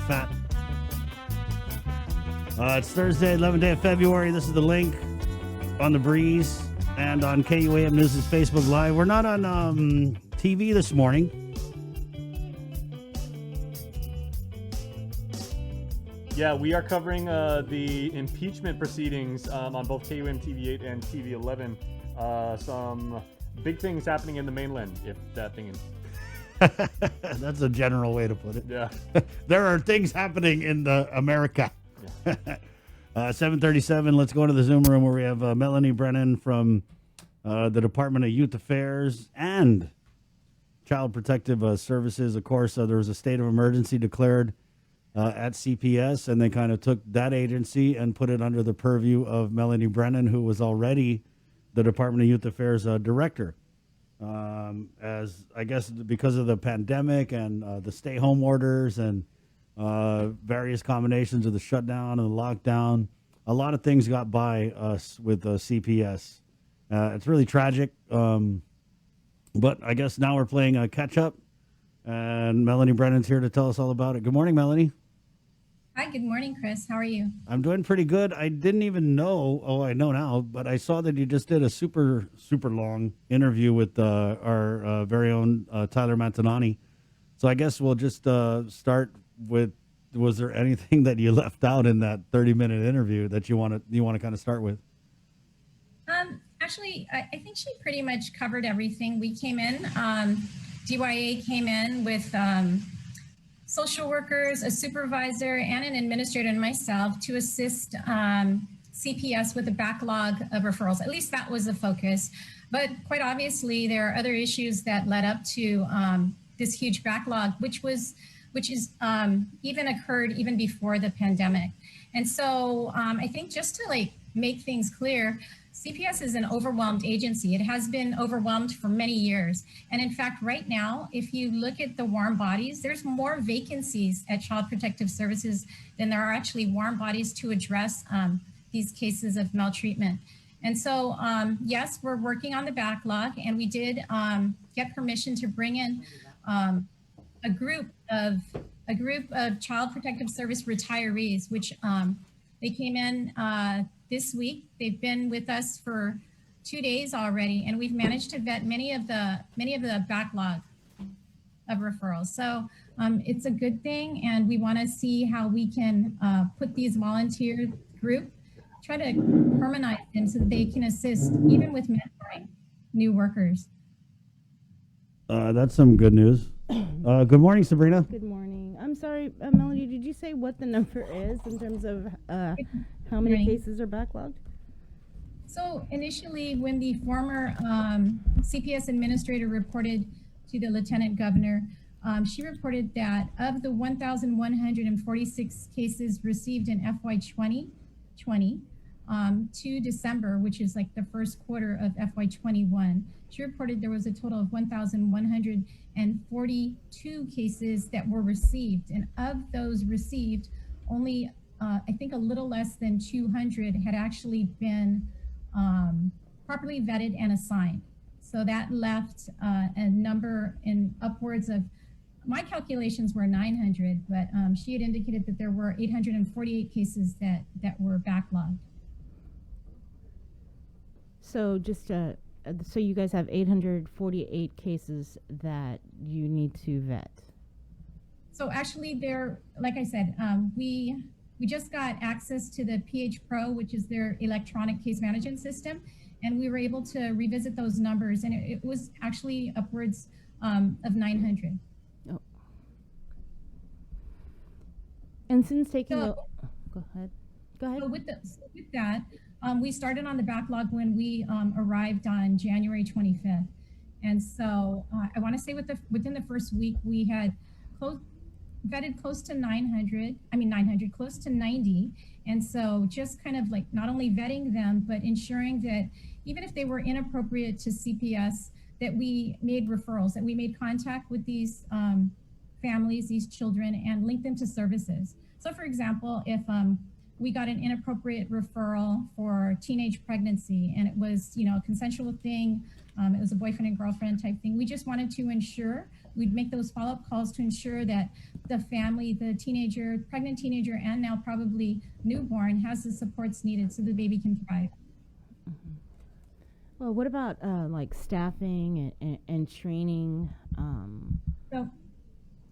fat. It's Thursday, 11th day of February. This is The Link on The Breeze and on KUAM News' Facebook Live. We're not on TV this morning. Yeah, we are covering the impeachment proceedings on both KUM TV8 and TV11. Some big things happening in the mainland, if that thing is. That's a general way to put it. Yeah. There are things happening in America. Yeah. 7:37. Let's go to the Zoom room where we have Melanie Brennan from the Department of Youth Affairs and Child Protective Services. Of course, there was a state of emergency declared at CPS, and they kind of took that agency and put it under the purview of Melanie Brennan, who was already the Department of Youth Affairs director. As I guess because of the pandemic and the stay-home orders and various combinations of the shutdown and the lockdown, a lot of things got by us with CPS. It's really tragic, but I guess now we're playing catch-up, and Melanie Brennan's here to tell us all about it. Good morning, Melanie. Hi, good morning, Chris. How are you? I'm doing pretty good. I didn't even know, I know now, but I saw that you just did a super, super long interview with our very own Tyler Mantanani. So I guess we'll just start with, was there anything that you left out in that 30-minute interview that you want to kind of start with? Actually, I think she pretty much covered everything. We came in, DYA came in with social workers, a supervisor, and an administrator and myself to assist CPS with a backlog of referrals. At least that was the focus. But quite obviously, there are other issues that led up to this huge backlog, which is even occurred even before the pandemic. And so I think just to make things clear, CPS is an overwhelmed agency. It has been overwhelmed for many years. And in fact, right now, if you look at the warm bodies, there's more vacancies at Child Protective Services than there are actually warm bodies to address these cases of maltreatment. And so, yes, we're working on the backlog, and we did get permission to bring in a group of Child Protective Service retirees, which they came in this week. They've been with us for 2 days already, and we've managed to vet many of the backlog of referrals. So it's a good thing, and we want to see how we can put these volunteer group, try to permanent them so that they can assist even with mentoring new workers. That's some good news. Good morning, Sabrina. Good morning. I'm sorry, Melanie, did you say what the number is in terms of how many cases are backlogged? So initially, when the former CPS administrator reported to the lieutenant governor, she reported that of the 1,146 cases received in FY 2020 to December, which is like the first quarter of FY 21, she reported there was a total of 1,142 cases that were received. And of those received, only I think a little less than 200 had actually been properly vetted and assigned. So that left a number in upwards of, my calculations were 900, but she had indicated that there were 848 cases that were backlogged. So just so you guys have 848 cases that you need to vet. So actually, like I said, we just got access to the PH Pro, which is their electronic case management system, and we were able to revisit those numbers, and it was actually upwards of 900. Oh. And since taking go ahead. So with that, we started on the backlog when we arrived on January 25th, and so I want to say within the first week we had vetted close to 900, close to 90. And so just kind of like not only vetting them, but ensuring that even if they were inappropriate to CPS, that we made referrals, that we made contact with these families, these children, and linked them to services. So for example, if we got an inappropriate referral for teenage pregnancy, and it was, a consensual thing. It was a boyfriend and girlfriend type thing. We just wanted to ensure, we'd make those follow-up calls to ensure that the family, the teenager, pregnant teenager, and now probably newborn has the supports needed so the baby can thrive. Well, what about like staffing and training?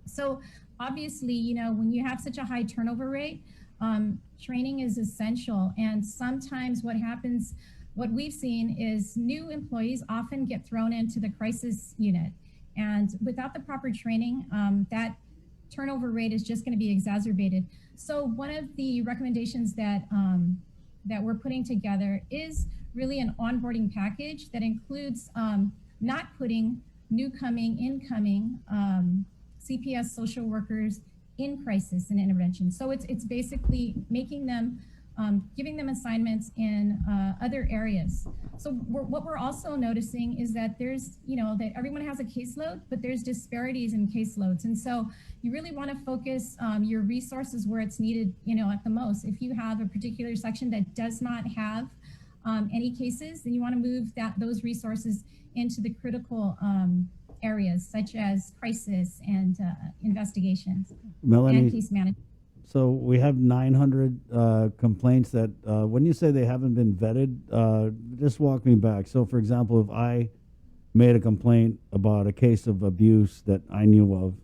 So obviously, when you have such a high turnover rate, training is essential. And sometimes what we've seen is new employees often get thrown into the crisis unit. And without the proper training, that turnover rate is just going to be exacerbated. So one of the recommendations that we're putting together is really an onboarding package that includes not putting incoming CPS social workers in crisis and intervention. So it's basically making them, giving them assignments in other areas. So what we're also noticing is that there's, that everyone has a caseload, but there's disparities in caseloads. And so you really want to focus your resources where it's needed, at the most. If you have a particular section that does not have any cases, then you want to move those resources into the critical areas such as crisis and investigations, Melanie, and case management. so we have 900 complaints that, when you say they haven't been vetted, just walk me back. So, for example, if I made a complaint about a case of abuse that I knew of,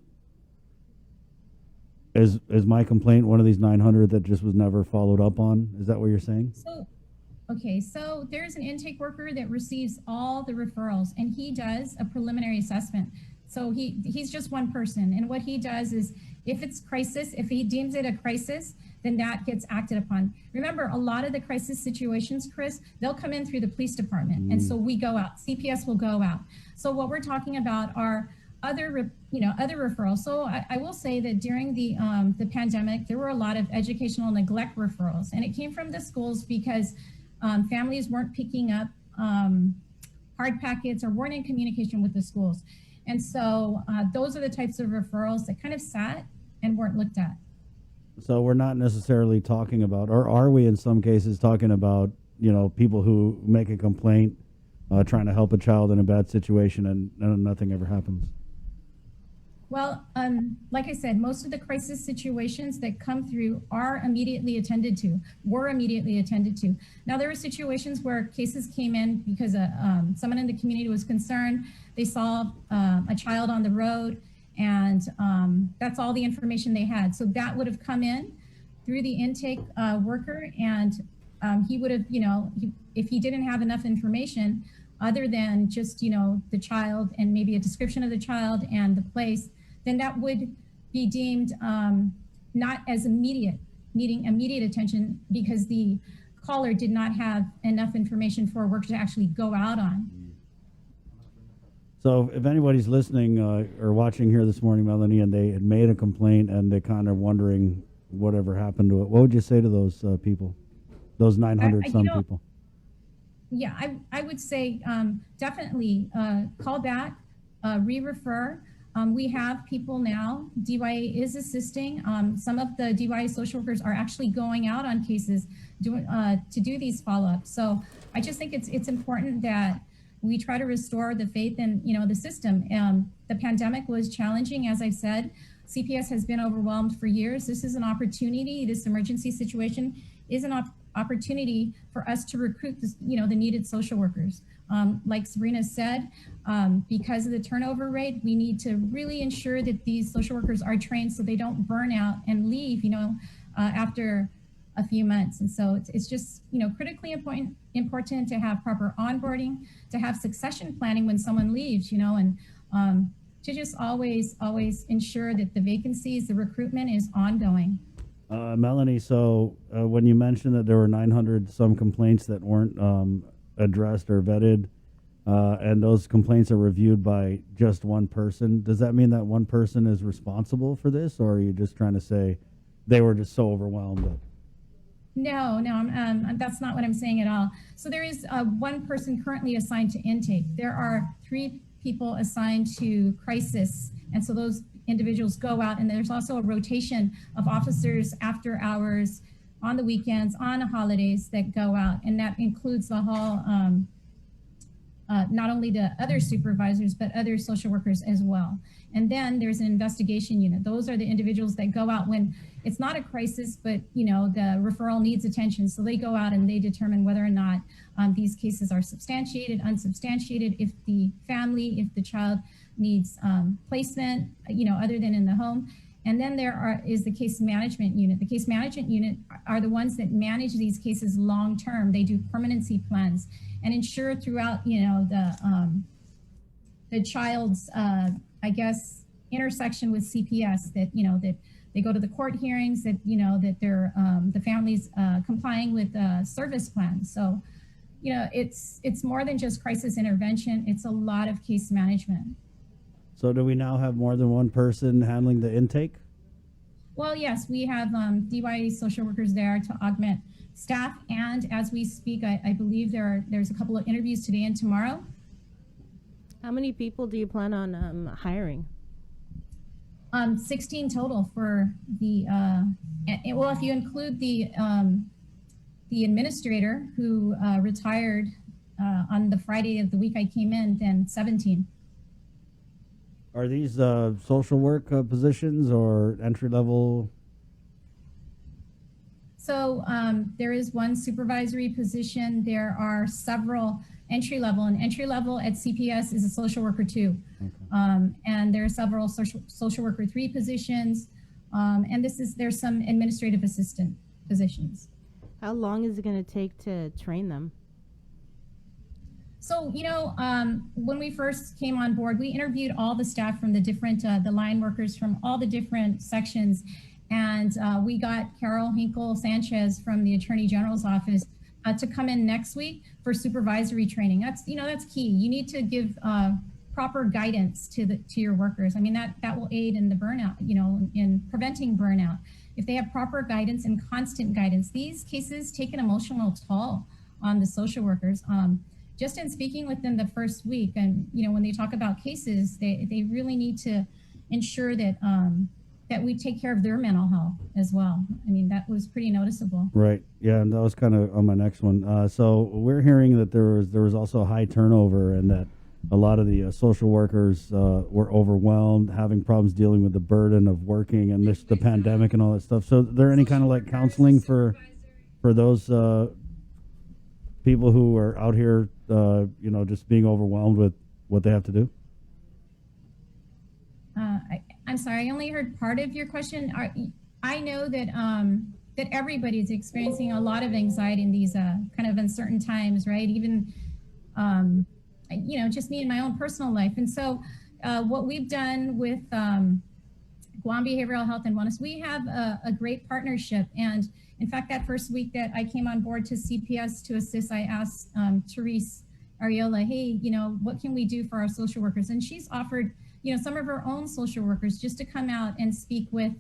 is my complaint one of these 900 that just was never followed up on? Is that what you're saying? So there's an intake worker that receives all the referrals, and he does a preliminary assessment. So he's just one person, and what he does is, if it's crisis, if he deems it a crisis, then that gets acted upon. Remember, a lot of the crisis situations, Chris, they'll come in through the police department, and so we go out. CPS will go out. So what we're talking about are other referrals. So I will say that during the pandemic, there were a lot of educational neglect referrals, and it came from the schools because families weren't picking up hard packets or weren't in communication with the schools. And so those are the types of referrals that kind of sat and weren't looked at. So we're not necessarily talking about, or are we in some cases talking about, people who make a complaint trying to help a child in a bad situation and nothing ever happens? Well, like I said, most of the crisis situations that come through are immediately attended to, were immediately attended to. Now, there were situations where cases came in because someone in the community was concerned. They saw a child on the road, and that's all the information they had. So that would have come in through the intake worker, and he would have, if he didn't have enough information other than just, the child and maybe a description of the child and the place, then that would be deemed not as immediate, needing immediate attention because the caller did not have enough information for a worker to actually go out on. So if anybody's listening or watching here this morning, Melanie, and they had made a complaint and they're kind of wondering whatever happened to it, what would you say to those people, those 900 people? Yeah, I would say definitely call back, re-refer. We have people now, DYA is assisting. Some of the DYA social workers are actually going out on cases to do these follow-ups. So I just think it's important that we try to restore the faith in the system. The pandemic was challenging, as I've said. CPS has been overwhelmed for years. This is an opportunity. This emergency situation is an opportunity for us to recruit the needed social workers. Like Sabrina said, because of the turnover rate, we need to really ensure that these social workers are trained so they don't burn out and leave, after a few months. And so it's just, critically important to have proper onboarding, to have succession planning when someone leaves, and to just always ensure that the vacancies, the recruitment is ongoing. Melanie, so when you mentioned that there were 900 some complaints that weren't addressed or vetted, and those complaints are reviewed by just one person, does that mean that one person is responsible for this, or are you just trying to say they were just so overwhelmed that? No, that's not what I'm saying at all. So there is one person currently assigned to intake. There are 3 people assigned to crisis, and so those individuals go out, and there's also a rotation of officers after hours on the weekends, on the holidays that go out, and that includes the whole, not only the other supervisors, but other social workers as well. And then there's an investigation unit. Those are the individuals that go out when it's not a crisis, but the referral needs attention. So they go out and they determine whether or not these cases are substantiated, unsubstantiated, if the family, if the child needs placement, other than in the home. And then is the case management unit. The case management unit are the ones that manage these cases long term. They do permanency plans and ensure throughout, the child's, intersection with CPS that, that they go to the court hearings, that, that they're, the family's complying with service plans. So, it's more than just crisis intervention. It's a lot of case management. So do we now have more than one person handling the intake? Well, yes, we have DYA social workers there to augment staff. And as we speak, I believe there's a couple of interviews today and tomorrow. How many people do you plan on hiring? 16 total for the, well, if you include the administrator who retired on the Friday of the week I came in, then 17. Are these social work positions or entry level? So there is one supervisory position. There are several entry level, and entry level at CPS is a social worker 2. Okay. And there are several social worker 3 positions. And there's some administrative assistant positions. How long is it going to take to train them? So, when we first came on board, we interviewed all the staff from the different, the line workers from all the different sections. And we got Carol Hinkle Sanchez from the Attorney General's office to come in next week for supervisory training. That's key. You need to give proper guidance to your workers. I mean, that will aid in the burnout, in preventing burnout. If they have proper guidance and constant guidance, these cases take an emotional toll on the social workers. Just in speaking with them the first week, and when they talk about cases, they really need to ensure that that we take care of their mental health as well. I mean, that was pretty noticeable. Right. Yeah, and that was kind of on my next one. So we're hearing that there was also high turnover, and that a lot of the social workers were overwhelmed, having problems dealing with the burden of working and the pandemic and all that stuff. So, is there any kind of like counseling for those people who are out here, just being overwhelmed with what they have to do? I'm sorry, I only heard part of your question. I know that that everybody's experiencing a lot of anxiety in these kind of uncertain times, right? Even, just me in my own personal life. And so what we've done with Guam Behavioral Health and Wellness, we have a great partnership. And in fact, that first week that I came on board to CPS to assist, I asked Therese Ariola, hey, what can we do for our social workers? And she's offered some of her own social workers just to come out and speak with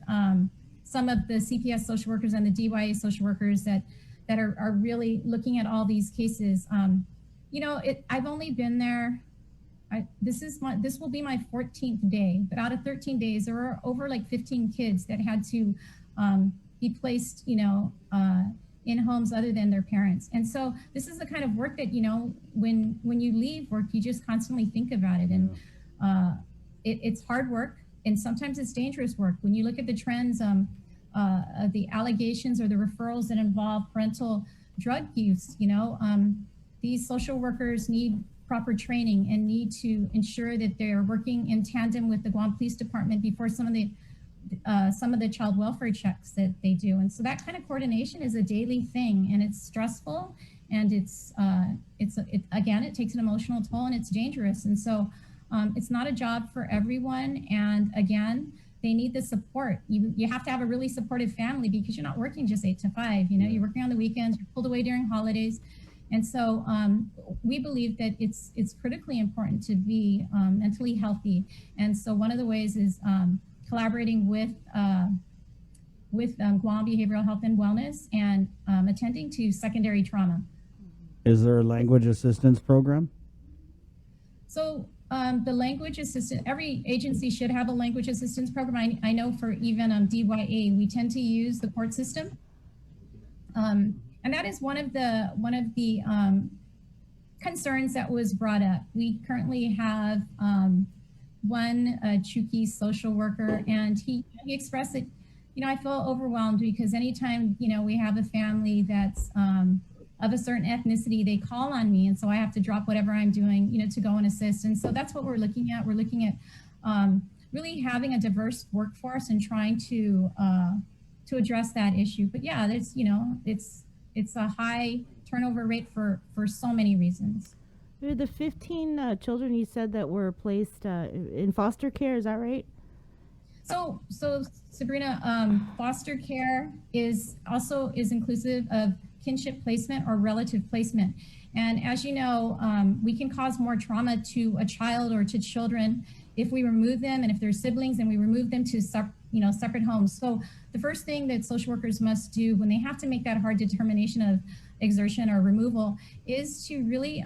some of the CPS social workers and the DYA social workers that are really looking at all these cases. I've only been there. This will be my 14th day, but out of 13 days, there were over like 15 kids that had to be placed, in homes other than their parents. And so this is the kind of work that, when you leave work, you just constantly think about it. And it's hard work, and sometimes it's dangerous work. When you look at the trends of the allegations or the referrals that involve parental drug use, these social workers need proper training and need to ensure that they're working in tandem with the Guam Police Department before some of the child welfare checks that they do. And so that kind of coordination is a daily thing, and it's stressful, and it takes an emotional toll, and it's dangerous. And so it's not a job for everyone. And again, they need the support. You have to have a really supportive family, because you're not working just 8 to 5. You're working on the weekends, you're pulled away during holidays. And so we believe that it's critically important to be mentally healthy. And so one of the ways is collaborating with Guam Behavioral Health and Wellness and attending to secondary trauma. Is there a language assistance program? So the language assistant, every agency should have a language assistance program. I know for even DYA, we tend to use the court system. And that is one of the concerns that was brought up. We currently have one Chuki social worker, and he expressed that, I feel overwhelmed because anytime, we have a family that's of a certain ethnicity, they call on me. And so I have to drop whatever I'm doing, to go and assist. And so that's what we're looking at. We're looking at really having a diverse workforce and trying to address that issue. But yeah, it's a high turnover rate for so many reasons. The 15 children you said that were placed in foster care, is that right? So Sabrina, foster care is inclusive of kinship placement or relative placement. And as you know, we can cause more trauma to a child or to children if we remove them, and if they're siblings, and we remove them to separate homes. So the first thing that social workers must do when they have to make that hard determination of exertion or removal is to really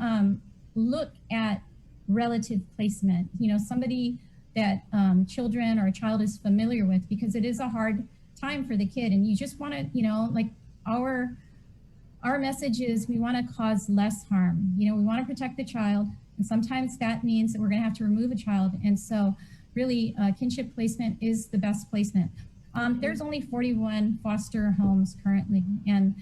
look at relative placement. Somebody that children or a child is familiar with, because it is a hard time for the kid, and you just want to, like our message is we want to cause less harm. We want to protect the child, and sometimes that means that we're going to have to remove a child. And so really kinship placement is the best placement. There's only 41 foster homes currently, and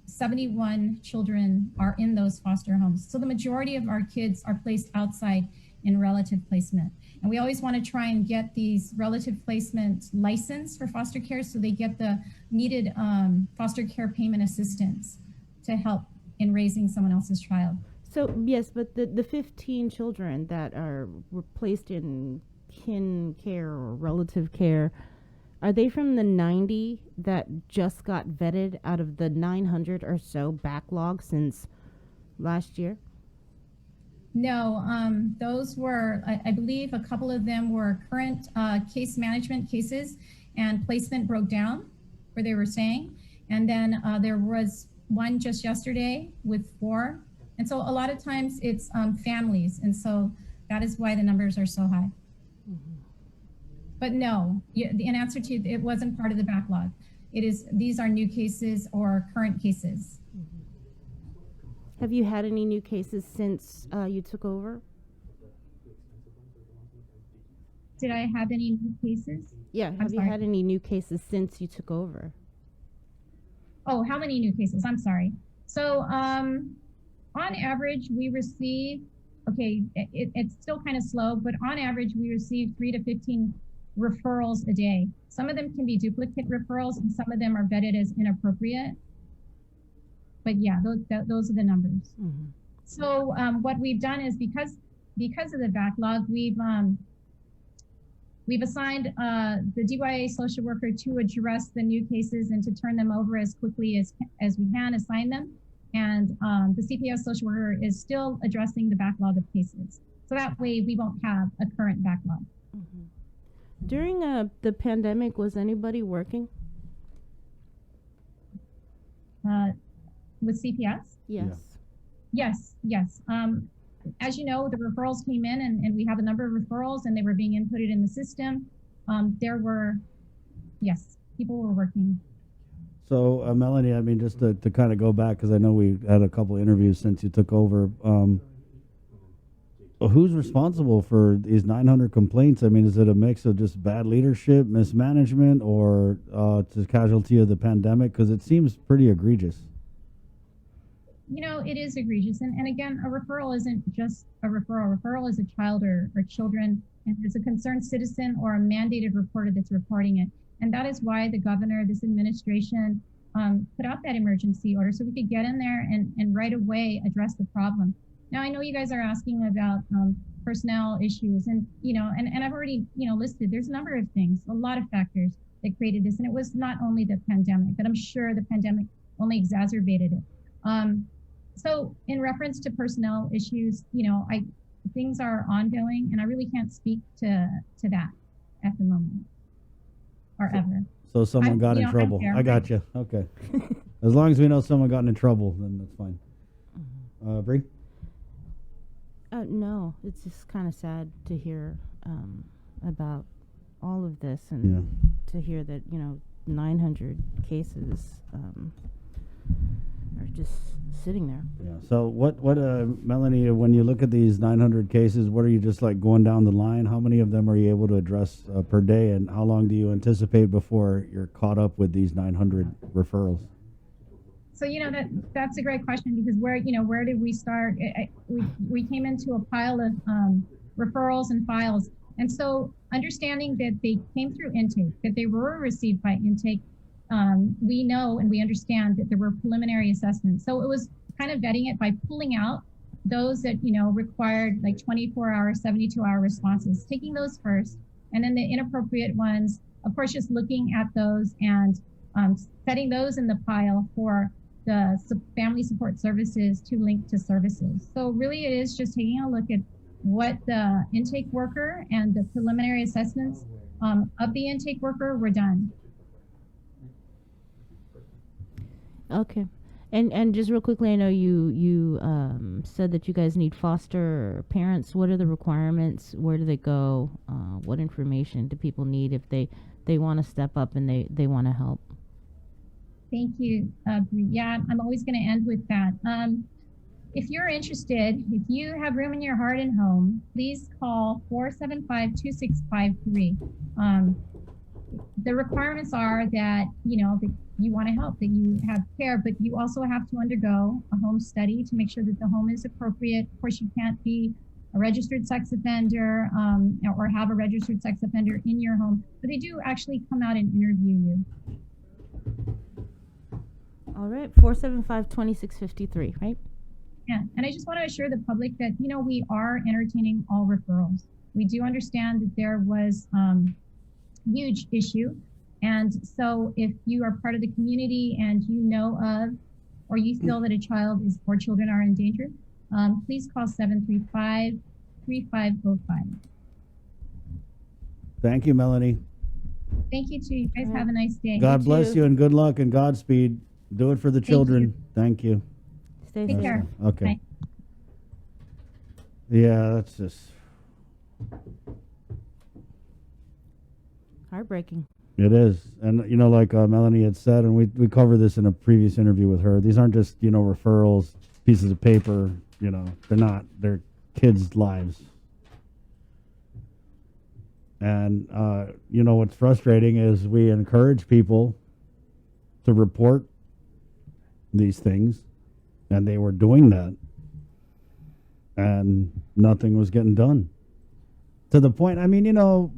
71 children are in those foster homes. So the majority of our kids are placed outside in relative placement. And we always want to try and get these relative placement license for foster care, so they get the needed foster care payment assistance to help in raising someone else's child. So yes, but the 15 children that were placed in kin care or relative care, are they from the 90 that just got vetted out of the 900 or so backlog since last year? No, those were, I believe a couple of them were current case management cases, and placement broke down where they were staying. And then there was one just yesterday with 4. And so a lot of times it's families. And so that is why the numbers are so high. Mm-hmm. But no, in answer to, it wasn't part of the backlog. These are new cases or current cases. Have you had any new cases since you took over? Did I have any new cases? Yeah, have you had any new cases since you took over? Oh, how many new cases? I'm sorry. So on average, we receive, it's still kind of slow, but on average, we receive 3 to 15 referrals a day. Some of them can be duplicate referrals, and some of them are vetted as inappropriate. But yeah, those are the numbers. Mm-hmm. So what we've done is because of the backlog, we've assigned the DYA social worker to address the new cases and to turn them over as quickly as we can, assign them. And the CPS social worker is still addressing the backlog of cases. So that way we won't have a current backlog. Mm-hmm. During the pandemic, was anybody working? With CPS? Yes. Yeah. Yes. As you know, the referrals came in, and we have a number of referrals, and they were being inputted in the system. People were working. So, Melanie, I mean, just to kind of go back, because I know we had a couple interviews since you took over. Who's responsible for these 900 complaints? I mean, is it a mix of just bad leadership, mismanagement, or it's a casualty of the pandemic? Because it seems pretty egregious. It is egregious. And again, a referral isn't just a referral. A referral is a child or children, and it's a concerned citizen or a mandated reporter that's reporting it. And that is why the governor, this administration, put out that emergency order so we could get in there and right away address the problem. Now, I know you guys are asking about personnel issues, and I've already listed. There's a number of things, a lot of factors that created this, and it was not only the pandemic, but I'm sure the pandemic only exacerbated it. So in reference to personnel issues, things are ongoing, and I really can't speak to that at the moment or ever. So someone got in trouble. I got you. Okay. As long as we know someone got in trouble, then that's fine. Bree? No, it's just kind of sad to hear about all of this, and to hear that 900 cases are just sitting there. Yeah. So what, Melanie, when you look at these 900 cases, what are you just like going down the line? How many of them are you able to address per day, and how long do you anticipate before you're caught up with these 900 referrals? So, that's a great question, because where did we start? We came into a pile of referrals and files. And so understanding that they came through intake, that they were received by intake, we know and we understand that there were preliminary assessments. So it was kind of vetting it by pulling out those that, required like 24-hour, 72-hour responses, taking those first, and then the inappropriate ones, of course, just looking at those and setting those in the pile for the family support services to link to services. So really it is just taking a look at what the intake worker and the preliminary assessments of the intake worker were done. Okay. And just real quickly, I know you said that you guys need foster parents. What are the requirements? Where do they go? What information do people need if they want to step up and they want to help? Thank you. Yeah, I'm always going to end with that. If you're interested, if you have room in your heart and home, please call 475-2653. The requirements are that, that you want to help, that you have care, but you also have to undergo a home study to make sure that the home is appropriate. Of course, you can't be a registered sex offender or have a registered sex offender in your home, but they do actually come out and interview you. All right, 475-2653, right? Yeah, and I just want to assure the public that, we are entertaining all referrals. We do understand that there was huge issue. And so if you are part of the community and you know of, or you feel that a child is or children are in danger, please call 735-3505. Thank you, Melanie. Thank you too. You guys have a nice day. God bless you and good luck and Godspeed. Do it for the children. Thank you. Stay Take safe. care. Okay. Bye. Yeah, that's just Heartbreaking. it is. And like Melanie had said, and we covered this in a previous interview with her, these aren't just referrals, pieces of paper. They're not. They're kids' lives. And what's frustrating is we encourage people to report these things, and they were doing that, and nothing was getting done. To the point,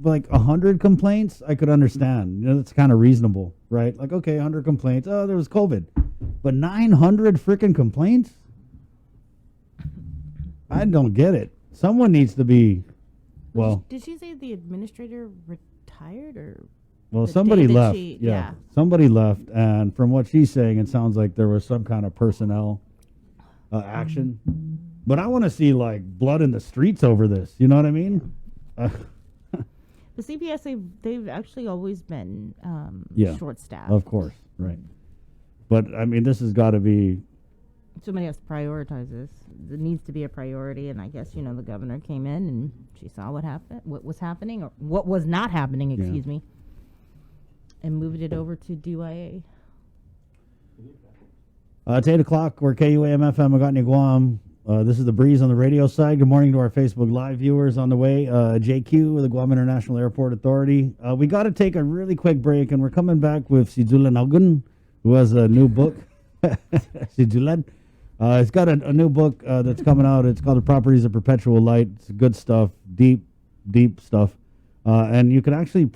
like 100 complaints, I could understand. That's kind of reasonable, right? Like, okay, 100 complaints. Oh, there was COVID. But 900 freaking complaints? I don't get it. Someone needs to be, well... Did she say the administrator retired or... Well, the somebody day that left. she- Yeah. Somebody left. And from what she's saying, it sounds like there was some kind of personnel action. But I want to see, like, blood in the streets over this. You know what I mean? The CPS, they've actually always been short-staffed. Of course. Right. But, this has got to be... Somebody has to prioritize this. It needs to be a priority, and I guess, the governor came in and she saw what happened, what was happening, or what was not happening, excuse me, and moved it over to DYA. It's 8 o'clock. We're KUAM-FM, Agotni, Guam. This is The Breeze on the radio side. Good morning to our Facebook Live viewers on the way. JQ with the Guam International Airport Authority. We got to take a really quick break, and we're coming back with Sijulan Algun, who has a new book. Sijulan. It's got a new book that's coming out. It's called The Properties of Perpetual Light. It's good stuff, deep stuff. And you can actually